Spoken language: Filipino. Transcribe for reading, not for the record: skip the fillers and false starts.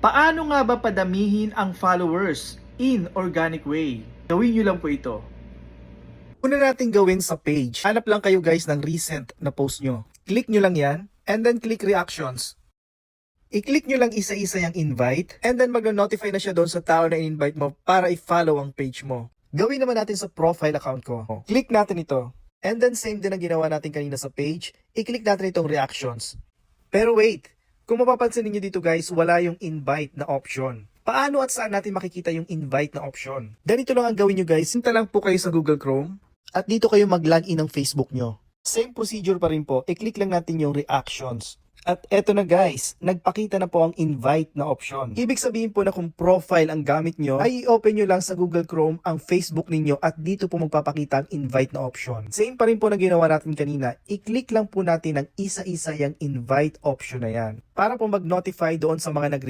Paano nga ba padamihin ang followers in organic way? Gawin nyo lang po ito. Una natin gawin sa page, hanap lang kayo guys ng recent na post nyo. Click nyo lang yan, and then click reactions. I-click nyo lang isa-isa yung invite, and then mag-notify na siya doon sa tao na in-invite mo para i-follow ang page mo. Gawin naman natin sa profile account ko. Click natin ito. And then same din ang ginawa natin kanina sa page, i-click natin itong reactions. Pero wait, kung mapapansin niyo dito guys, wala yung invite na option. Paano at saan natin makikita yung invite na option? Ganito lang ang gawin nyo guys, sinta lang po kayo sa Google Chrome, at dito kayo mag-login ng Facebook nyo. Same procedure pa rin po, i-click lang natin yung reactions. At eto na guys, nagpakita na po ang invite na option. Ibig sabihin po na kung profile ang gamit nyo, ay i-open nyo lang sa Google Chrome ang Facebook ninyo at dito po magpapakita ang invite na option. Same pa rin po na ginawa natin kanina, i-click lang po natin ang isa-isa yung invite option na yan para po mag-notify doon sa mga